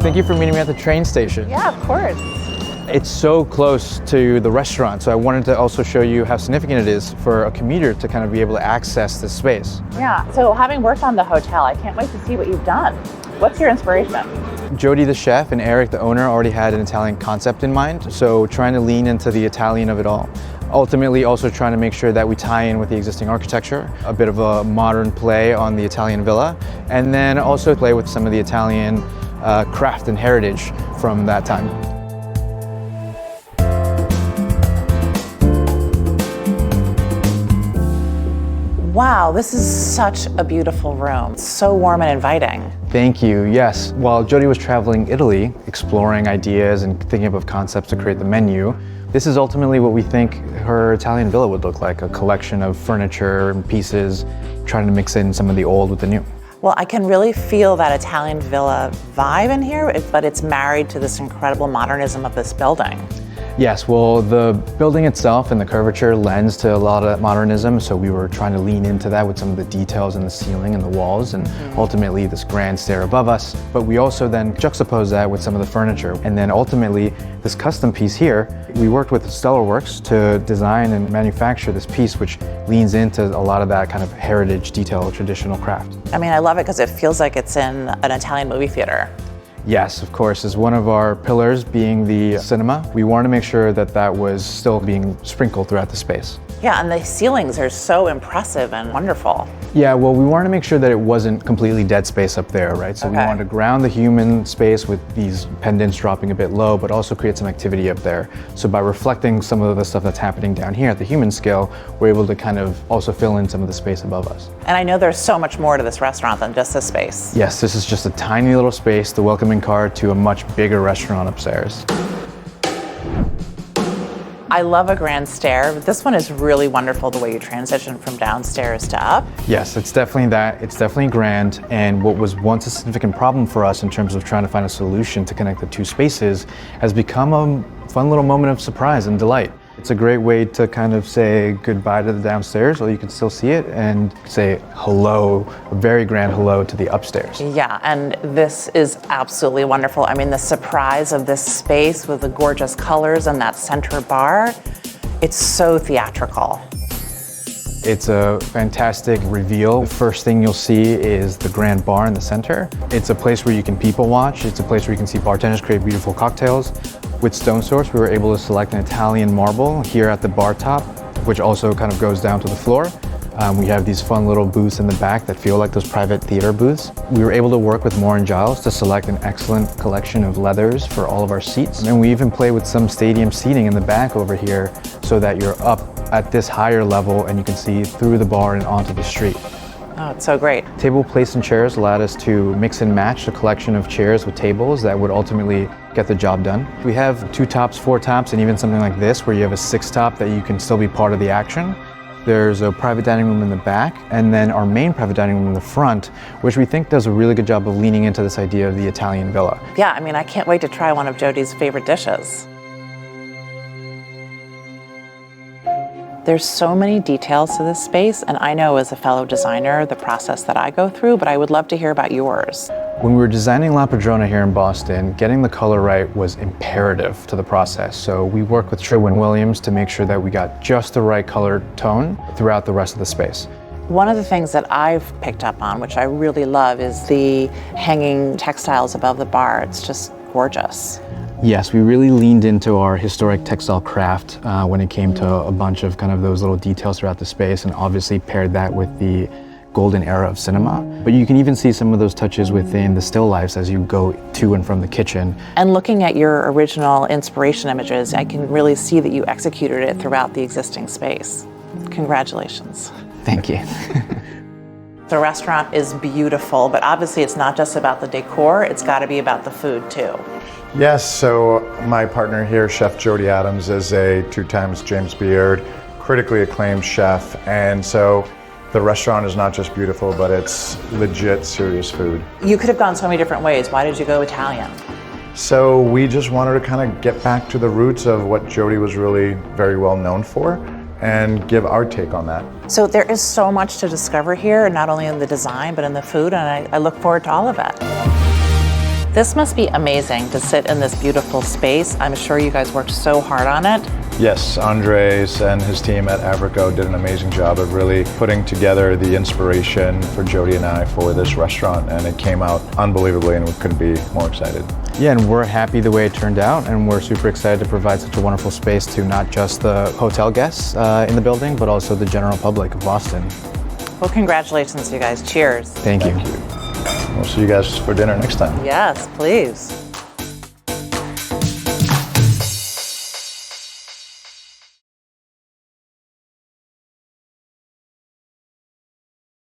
Thank you for meeting me at the train station. Yeah, of course. It's so close to the restaurant, so I wanted to also show you how significant it is for a commuter to kind of be able to access this space. Yeah, so having worked on the hotel, I can't wait to see what you've done. What's your inspiration? Jody, the chef, and Eric, the owner, already had an Italian concept in mind, so trying to lean into the Italian of it all. Ultimately, also trying to make sure that we tie in with the existing architecture, a bit of a modern play on the Italian villa, and then also play with some of the Italian craft and heritage from that time. Wow, this is such a beautiful room. It's so warm and inviting. Thank you, yes. While Jody was traveling Italy, exploring ideas and thinking of concepts to create the menu, this is ultimately what we think her Italian villa would look like, a collection of furniture and pieces, trying to mix in some of the old with the new. Well, I can really feel that Italian villa vibe in here, but it's married to this incredible modernism of this building. Yes, well, the building itself and the curvature lends to a lot of modernism, so we were trying to lean into that with some of the details in the ceiling and the walls, and ultimately this grand stair above us. But we also then juxtapose that with some of the furniture, and then ultimately this custom piece here, we worked with Stellarworks to design and manufacture this piece, which leans into a lot of that kind of heritage detail, traditional craft. I mean, I love it because it feels like it's in an Italian movie theater. Yes, of course, as one of our pillars being the cinema, we wanted to make sure that that was still being sprinkled throughout the space. Yeah, and the ceilings are so impressive and wonderful. Yeah, well, we wanted to make sure that it wasn't completely dead space up there, right? So we wanted to ground the human space with these pendants dropping a bit low, but also create some activity up there. So by reflecting some of the stuff that's happening down here at the human scale, we're able to kind of also fill in some of the space above us. And I know there's so much more to this restaurant than just this space. Yes, this is just a tiny little space, the welcoming car to a much bigger restaurant upstairs. I love a grand stair, but this one is really wonderful the way you transition from downstairs to up. Yes, it's definitely that. It's definitely grand. And what was once a significant problem for us in terms of trying to find a solution to connect the two spaces has become a fun little moment of surprise and delight. It's a great way to kind of say goodbye to the downstairs, or you can still see it, and say hello, a very grand hello to the upstairs. Yeah, and this is absolutely wonderful. I mean, the surprise of this space with the gorgeous colors and that center bar, it's so theatrical. It's a fantastic reveal. First thing you'll see is the grand bar in the center. It's a place where you can people watch. It's a place where you can see bartenders create beautiful cocktails. With Stone Source, we were able to select an Italian marble here at the bar top, which also kind of goes down to the floor. We have these fun little booths in the back that feel like those private theater booths. We were able to work with Moore & Giles to select an excellent collection of leathers for all of our seats. And we even play with some stadium seating in the back over here so that you're up at this higher level and you can see through the bar and onto the street. Oh, it's so great. Table place and chairs allowed us to mix and match a collection of chairs with tables that would ultimately get the job done. We have 2 tops, 4 tops, and even something like this where you have a 6 top that you can still be part of the action. There's a private dining room in the back, and then our main private dining room in the front, which we think does a really good job of leaning into this idea of the Italian villa. Yeah, I mean, I can't wait to try one of Jody's favorite dishes. There's so many details to this space, and I know as a fellow designer the process that I go through, but I would love to hear about yours. When we were designing La Padrona here in Boston, getting the color right was imperative to the process. So we worked with Sherwin-Williams to make sure that we got just the right color tone throughout the rest of the space. One of the things that I've picked up on, which I really love, is the hanging textiles above the bar. It's just gorgeous. Yes, we really leaned into our historic textile craft when it came to a bunch of kind of those little details throughout the space, and obviously paired that with the golden era of cinema. But you can even see some of those touches within the still lifes as you go to and from the kitchen. And looking at your original inspiration images, I can really see that you executed it throughout the existing space. Congratulations. Thank you. The restaurant is beautiful, but obviously it's not just about the decor, it's got to be about the food too. Yes, so my partner here, Chef Jody Adams, is a 2 times James Beard, critically acclaimed chef, and so the restaurant is not just beautiful, but it's legit serious food. You could have gone so many different ways. Why did you go Italian? So we just wanted to kind of get back to the roots of what Jody was really very well known for and give our take on that. So there is so much to discover here, not only in the design, but in the food, and I look forward to all of it. This must be amazing to sit in this beautiful space. I'm sure you guys worked so hard on it. Yes, Andres and his team at AvroKO did an amazing job of really putting together the inspiration for Jody and I for this restaurant, and it came out unbelievably, and we couldn't be more excited. Yeah, and we're happy the way it turned out, and we're super excited to provide such a wonderful space to not just the hotel guests in the building, but also the general public of Boston. Well, congratulations, you guys. Cheers. Thank you. We'll see you guys for dinner next time. Yes, please.